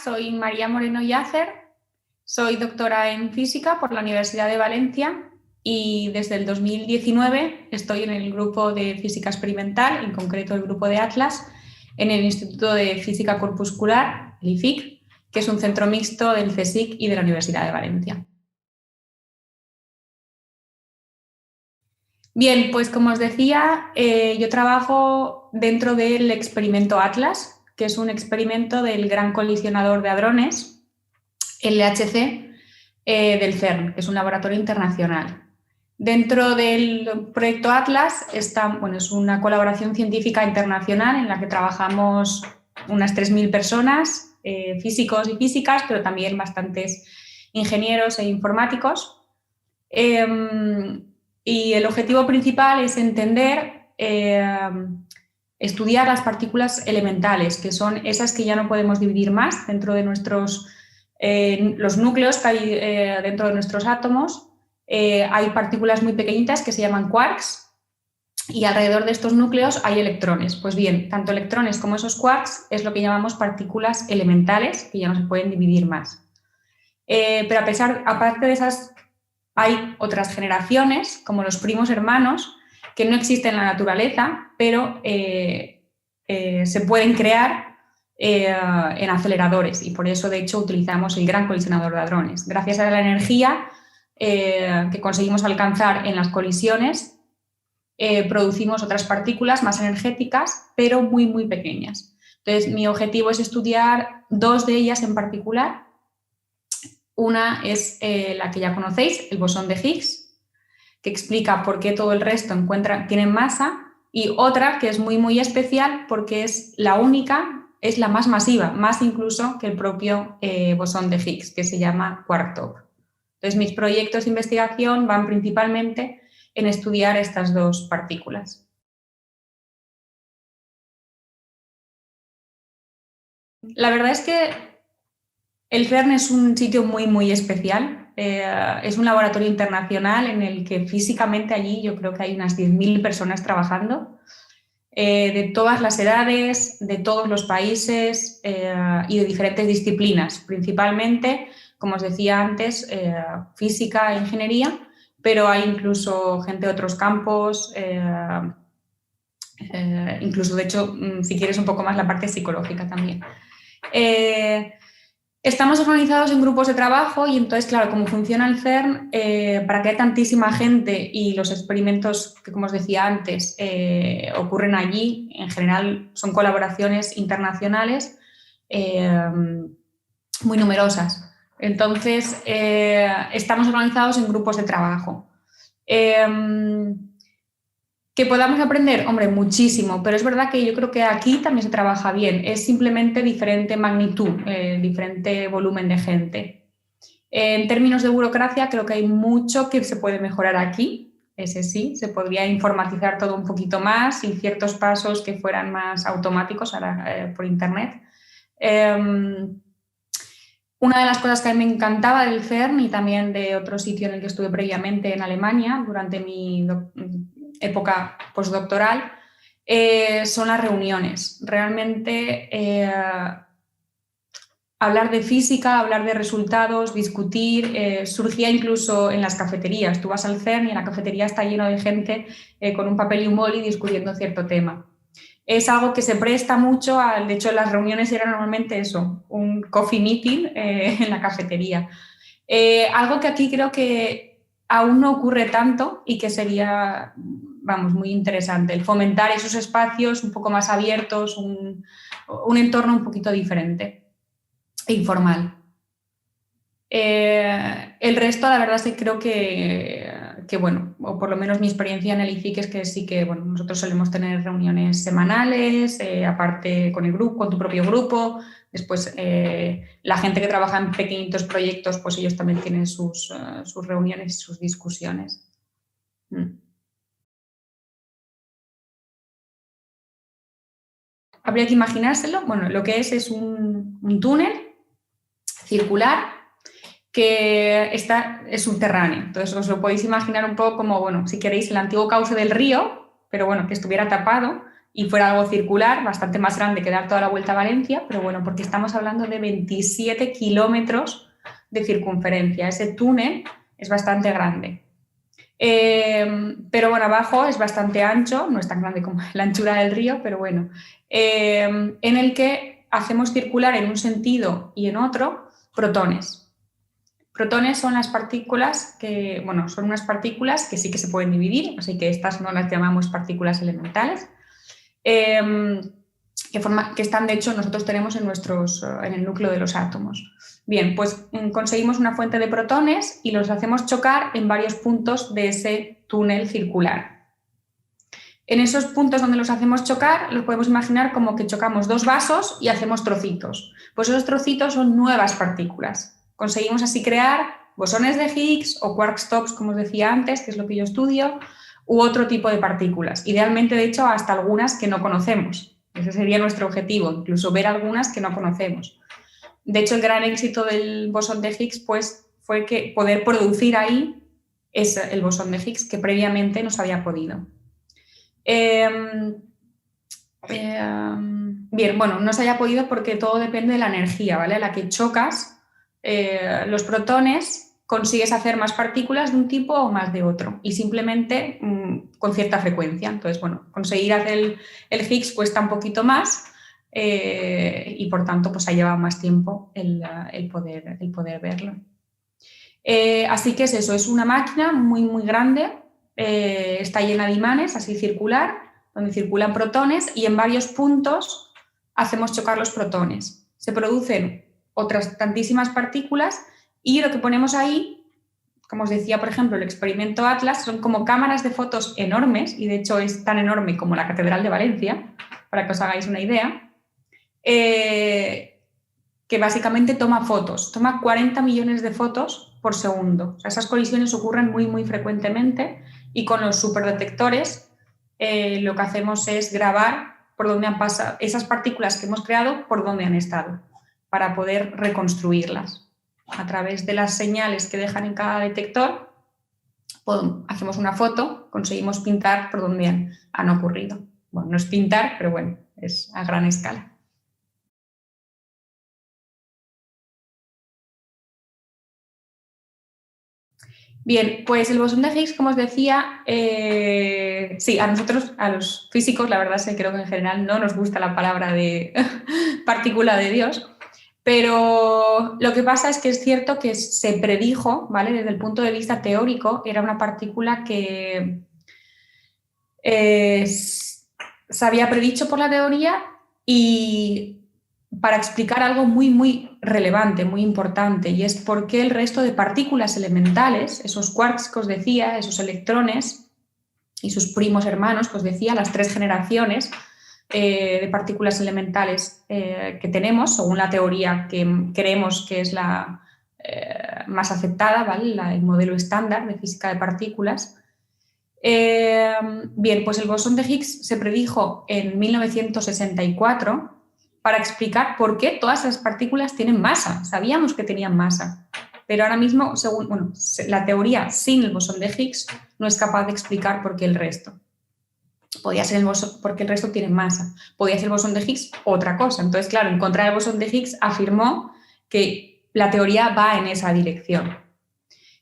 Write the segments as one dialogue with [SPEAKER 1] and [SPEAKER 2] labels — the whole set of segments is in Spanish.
[SPEAKER 1] soy María Moreno Yácer, soy doctora en física por la Universidad de Valencia y desde el 2019 estoy en el grupo de física experimental, en concreto el grupo de Atlas, en el Instituto de Física Corpuscular, el IFIC, que es un centro mixto del CSIC y de la Universidad de Valencia. Bien, pues como os decía, yo trabajo dentro del experimento Atlas, que es un experimento del Gran Colisionador de Hadrones, LHC, del CERN, que es un laboratorio internacional. Dentro del proyecto Atlas es una colaboración científica internacional en la que trabajamos unas 3.000 personas, físicos y físicas, pero también bastantes ingenieros e informáticos. Y el objetivo principal es entender, estudiar las partículas elementales, que son esas que ya no podemos dividir más dentro de los núcleos que hay dentro de nuestros átomos. Hay partículas muy pequeñitas que se llaman quarks y alrededor de estos núcleos hay electrones. Pues bien, tanto electrones como esos quarks es lo que llamamos partículas elementales, que ya no se pueden dividir más. Pero aparte de esas, hay otras generaciones, como los primos hermanos, que no existen en la naturaleza, pero se pueden crear en aceleradores y por eso, de hecho, utilizamos el Gran Colisionador de Hadrones. Gracias a la energía que conseguimos alcanzar en las colisiones, producimos otras partículas más energéticas, pero muy, muy pequeñas. Entonces, mi objetivo es estudiar dos de ellas en particular. Una es la que ya conocéis, el bosón de Higgs, que explica por qué todo el resto tiene masa, y otra que es muy, muy especial porque es la única, es la más masiva, más incluso que el propio bosón de Higgs, que se llama quark-top. Entonces, mis proyectos de investigación van principalmente en estudiar estas dos partículas. La verdad es que el CERN es un sitio muy, muy especial. Es un laboratorio internacional en el que físicamente allí yo creo que hay unas 10.000 personas trabajando, de todas las edades, de todos los países y de diferentes disciplinas, principalmente, como os decía antes, física e ingeniería, pero hay incluso gente de otros campos, incluso, de hecho, si quieres un poco más la parte psicológica también. Estamos organizados en grupos de trabajo y entonces, claro, como funciona el CERN, para que haya tantísima gente y los experimentos que, como os decía antes, ocurren allí, en general son colaboraciones internacionales muy numerosas. Entonces, estamos organizados en grupos de trabajo. ¿Que podamos aprender? Hombre, muchísimo, pero es verdad que yo creo que aquí también se trabaja bien, es simplemente diferente magnitud, diferente volumen de gente. En términos de burocracia, creo que hay mucho que se puede mejorar aquí, ese sí, se podría informatizar todo un poquito más y ciertos pasos que fueran más automáticos ahora, por internet. Una de las cosas que a mí me encantaba del CERN y también de otro sitio en el que estuve previamente en Alemania durante mi época postdoctoral, son las reuniones. Realmente hablar de física, hablar de resultados, discutir, surgía incluso en las cafeterías. Tú vas al CERN y en la cafetería está lleno de gente con un papel y un boli discutiendo cierto tema. Es algo que se presta mucho, de hecho las reuniones eran normalmente eso, un coffee meeting en la cafetería. Algo que aquí creo que aún no ocurre tanto y que sería, vamos, muy interesante, el fomentar esos espacios un poco más abiertos, un entorno un poquito diferente e informal. El resto, la verdad es que creo que, bueno, o por lo menos mi experiencia en el IFIC es que sí que, bueno, nosotros solemos tener reuniones semanales, aparte con el grupo, con tu propio grupo, después la gente que trabaja en pequeñitos proyectos, pues ellos también tienen sus reuniones y sus discusiones. Habría que imaginárselo, bueno, lo que es un túnel circular que es subterráneo. Entonces os lo podéis imaginar un poco como, bueno, si queréis, el antiguo cauce del río, pero bueno, que estuviera tapado y fuera algo circular, bastante más grande que dar toda la vuelta a Valencia, pero bueno, porque estamos hablando de 27 kilómetros de circunferencia. Ese túnel es bastante grande. Pero bueno, abajo es bastante ancho, no es tan grande como la anchura del río, pero bueno, en el que hacemos circular en un sentido y en otro protones. Protones son las partículas que, bueno, son unas partículas que sí que se pueden dividir, así que estas no las llamamos partículas elementales, que están, de hecho, nosotros tenemos en el núcleo de los átomos. Bien, pues conseguimos una fuente de protones y los hacemos chocar en varios puntos de ese túnel circular. En esos puntos donde los hacemos chocar, los podemos imaginar como que chocamos dos vasos y hacemos trocitos. Pues esos trocitos son nuevas partículas. Conseguimos así crear bosones de Higgs o quark-stops, como os decía antes, que es lo que yo estudio, u otro tipo de partículas. Idealmente, de hecho, hasta algunas que no conocemos. Ese sería nuestro objetivo, incluso ver algunas que no conocemos. De hecho, el gran éxito del bosón de Higgs pues, fue que poder producir ahí el bosón de Higgs que previamente no se había podido. Bien, bueno, no se haya podido porque todo depende de la energía, ¿vale? A la que chocas los protones, consigues hacer más partículas de un tipo o más de otro y simplemente con cierta frecuencia. Entonces, bueno, conseguir hacer el Higgs cuesta un poquito más y por tanto pues ha llevado más tiempo el poder verlo. Así que es eso, es una máquina muy, muy grande, está llena de imanes, así circular, donde circulan protones y en varios puntos hacemos chocar los protones. Se producen otras tantísimas partículas y lo que ponemos ahí, como os decía, por ejemplo, el experimento Atlas, son como cámaras de fotos enormes, y de hecho es tan enorme como la Catedral de Valencia, para que os hagáis una idea, que básicamente toma fotos, toma 40 millones de fotos por segundo. O sea, esas colisiones ocurren muy, muy frecuentemente y con los superdetectores lo que hacemos es grabar por dónde han pasado esas partículas que hemos creado, por dónde han estado, para poder reconstruirlas. A través de las señales que dejan en cada detector, pues, hacemos una foto, conseguimos pintar por dónde han ocurrido. Bueno, no es pintar, pero bueno, es a gran escala. Bien, pues el bosón de Higgs, como os decía, sí, a nosotros, a los físicos, la verdad es que creo que en general no nos gusta la palabra de partícula de Dios, pero lo que pasa es que es cierto que se predijo, ¿vale? Desde el punto de vista teórico, era una partícula que se había predicho por la teoría y para explicar algo muy, muy relevante, muy importante, y es por qué el resto de partículas elementales, esos quarks que os decía, esos electrones y sus primos hermanos que os decía, las 3 generaciones de partículas elementales que tenemos, según la teoría que creemos que es la más aceptada, ¿vale? El modelo estándar de física de partículas. Bien, pues el bosón de Higgs se predijo en 1964 para explicar por qué todas las partículas tienen masa. Sabíamos que tenían masa, pero ahora mismo, según la teoría sin el bosón de Higgs, no es capaz de explicar por qué el resto. Podía ser el bosón, porque el resto tiene masa. Podía ser el bosón de Higgs otra cosa. Entonces, claro, encontrar el bosón de Higgs afirmó que la teoría va en esa dirección.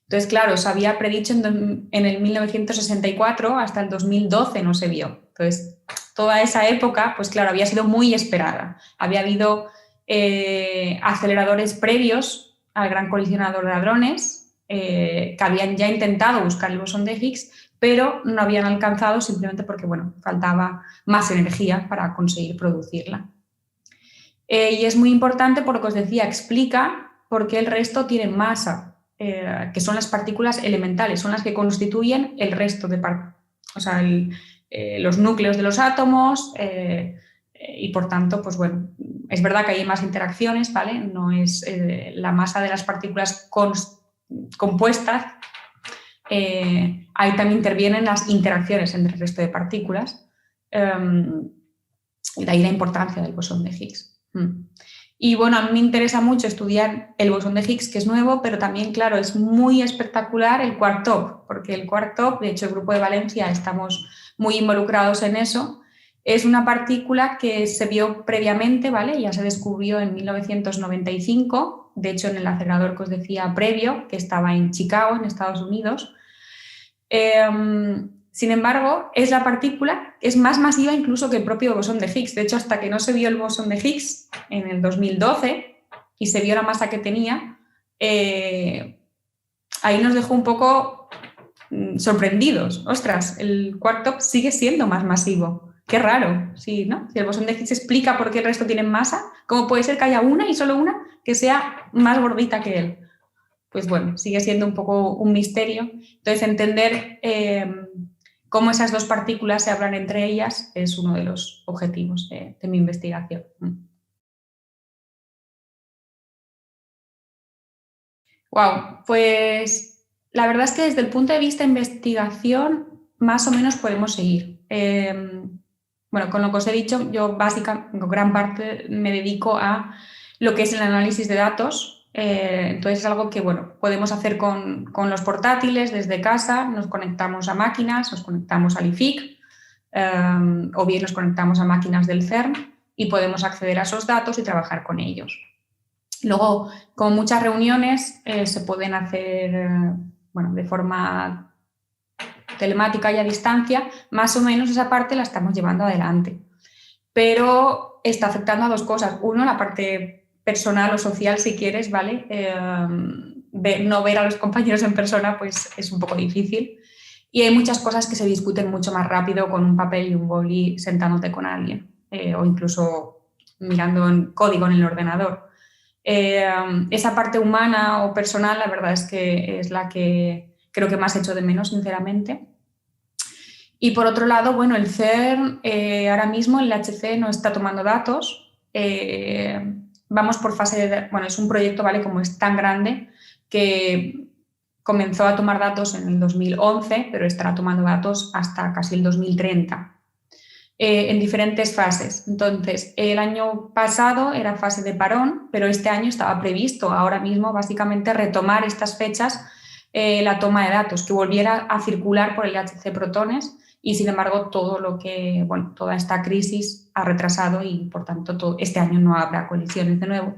[SPEAKER 1] Entonces, claro, se había predicho en el 1964, hasta el 2012 no se vio. Entonces, toda esa época, pues claro, había sido muy esperada. Había habido aceleradores previos al Gran Colisionador de Hadrones que habían ya intentado buscar el bosón de Higgs, pero no habían alcanzado simplemente porque, bueno, faltaba más energía para conseguir producirla. Y es muy importante, por lo que os decía, explica por qué el resto tiene masa, que son las partículas elementales, son las que constituyen el resto de los núcleos de los átomos y por tanto, pues bueno, es verdad que hay más interacciones, ¿vale? No es la masa de las partículas compuestas, ahí también intervienen las interacciones entre el resto de partículas y de ahí la importancia del bosón de Higgs. Y bueno, a mí me interesa mucho estudiar el bosón de Higgs, que es nuevo, pero también, claro, es muy espectacular el quark-top, porque el quark-top, de hecho, el Grupo de Valencia estamos muy involucrados en eso Es una partícula que se vio previamente, ¿vale? Ya se descubrió en 1995, de hecho en el acelerador que os decía previo, que estaba en Chicago, en Estados Unidos. Sin embargo, es la partícula que es más masiva incluso que el propio bosón de Higgs. De hecho, hasta que no se vio el bosón de Higgs en el 2012 y se vio la masa que tenía, ahí nos dejó un poco sorprendidos. Ostras, el quark sigue siendo más masivo. Qué raro, sí, ¿no? Si el bosón de Higgs explica por qué el resto tienen masa, ¿cómo puede ser que haya una y solo una que sea más gordita que él? Pues bueno, sigue siendo un poco un misterio. Entonces, entender cómo esas dos partículas se hablan entre ellas es uno de los objetivos de mi investigación. Wow, pues la verdad es que desde el punto de vista de investigación, más o menos podemos seguir. Bueno, con lo que os he dicho, yo básicamente, gran parte me dedico a lo que es el análisis de datos. Entonces es algo que, bueno, podemos hacer con los portátiles desde casa, nos conectamos a máquinas, nos conectamos al IFIC, o bien nos conectamos a máquinas del CERN y podemos acceder a esos datos y trabajar con ellos. Luego, con muchas reuniones se pueden hacer bueno, de forma telemática y a distancia, más o menos esa parte la estamos llevando adelante. Pero está afectando a dos cosas. Uno, la parte personal o social, si quieres, ¿vale? No ver a los compañeros en persona pues es un poco difícil. Y hay muchas cosas que se discuten mucho más rápido con un papel y un boli sentándote con alguien o incluso mirando en código en el ordenador. Esa parte humana o personal, la verdad es que es la que creo que más echo de menos, sinceramente. Y por otro lado, bueno, el CERN ahora mismo, el LHC no está tomando datos. Vamos por fase de... Bueno, es un proyecto, ¿vale? Como es tan grande que comenzó a tomar datos en el 2011, pero estará tomando datos hasta casi el 2030. En diferentes fases. Entonces, el año pasado era fase de parón, pero este año estaba previsto ahora mismo básicamente retomar estas fechas la toma de datos, que volviera a circular por el LHC Protones y sin embargo todo lo que, bueno, toda esta crisis ha retrasado y por tanto este año no habrá colisiones de nuevo,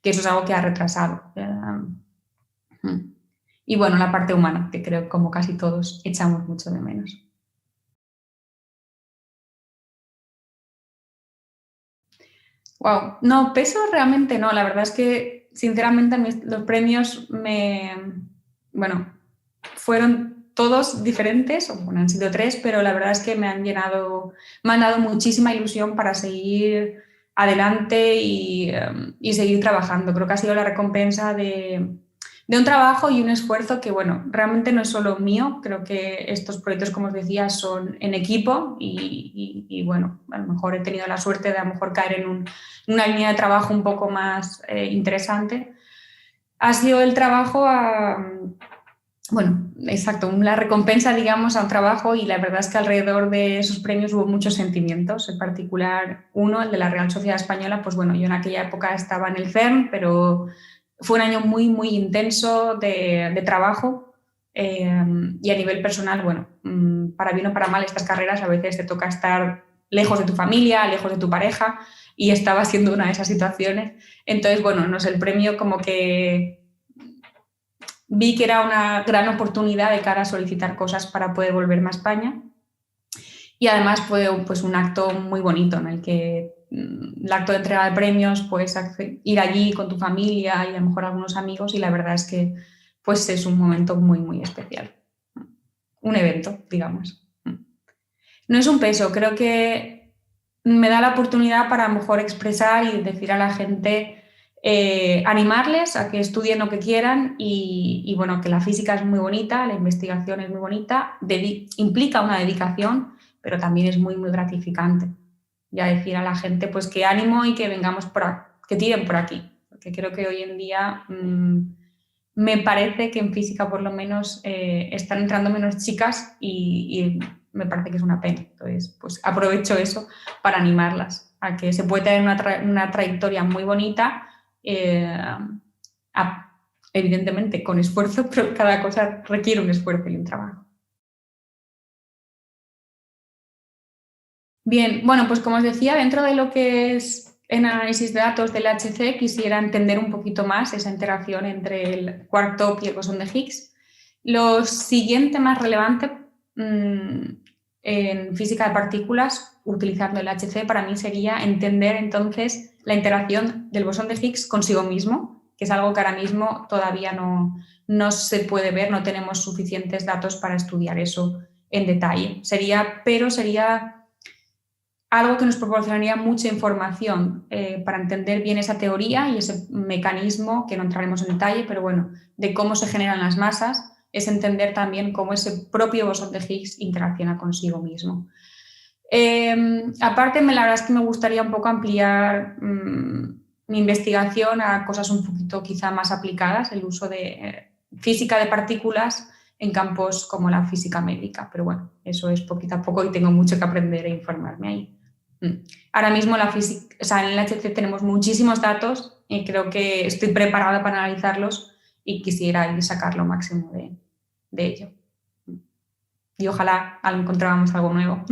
[SPEAKER 1] que eso es algo que ha retrasado. Y bueno, la parte humana, que creo que como casi todos echamos mucho de menos. Wow, no, peso realmente no. La verdad es que, sinceramente, los premios bueno, fueron todos diferentes, o bueno, han sido tres, pero la verdad es que me han dado muchísima ilusión para seguir adelante y seguir trabajando. Creo que ha sido la recompensa de un trabajo y un esfuerzo que, bueno, realmente no es solo mío. Creo que estos proyectos, como os decía, son en equipo y bueno, a lo mejor he tenido la suerte de a lo mejor caer en una línea de trabajo un poco más interesante. Ha sido el trabajo bueno, exacto, la recompensa, digamos, a un trabajo y la verdad es que alrededor de esos premios hubo muchos sentimientos, en particular uno, el de la Real Sociedad Española, pues bueno, yo en aquella época estaba en el CERN, pero fue un año muy, muy intenso de trabajo y a nivel personal, bueno, para bien o para mal, estas carreras a veces te toca estar lejos de tu familia, lejos de tu pareja y estaba siendo una de esas situaciones. Entonces, bueno, no sé, el premio como que vi que era una gran oportunidad de cara a solicitar cosas para poder volverme a España y además fue pues, un acto muy bonito en el que el acto de entrega de premios, pues ir allí con tu familia y a lo mejor algunos amigos y la verdad es que pues es un momento muy, muy especial. Un evento, digamos. No es un peso, creo que me da la oportunidad para a lo mejor expresar y decir a la gente, animarles a que estudien lo que quieran y bueno, que la física es muy bonita, la investigación es muy bonita, implica una dedicación, pero también es muy, muy gratificante. Ya decir a la gente pues que ánimo y que vengamos que tiren por aquí, porque creo que hoy en día me parece que en física por lo menos están entrando menos chicas y me parece que es una pena. Entonces, pues aprovecho eso para animarlas a que se puede tener una trayectoria muy bonita, evidentemente con esfuerzo, pero cada cosa requiere un esfuerzo y un trabajo. Bien, bueno, pues como os decía, dentro de lo que es el análisis de datos del HC, quisiera entender un poquito más esa interacción entre el quark top y el bosón de Higgs. Lo siguiente más relevante en física de partículas, utilizando el HC, para mí sería entender entonces la interacción del bosón de Higgs consigo mismo, que es algo que ahora mismo todavía no se puede ver, no tenemos suficientes datos para estudiar eso en detalle. Sería algo que nos proporcionaría mucha información para entender bien esa teoría y ese mecanismo, que no entraremos en detalle, pero bueno, de cómo se generan las masas, es entender también cómo ese propio bosón de Higgs interacciona consigo mismo. Aparte, la verdad es que me gustaría un poco ampliar mi investigación a cosas un poquito quizá más aplicadas, el uso de física de partículas en campos como la física médica, pero bueno, eso es poquito a poco y tengo mucho que aprender e informarme ahí. Ahora mismo la física, o sea, en el HC tenemos muchísimos datos y creo que estoy preparada para analizarlos y quisiera ir sacar lo máximo de ello. Y ojalá encontrábamos algo nuevo.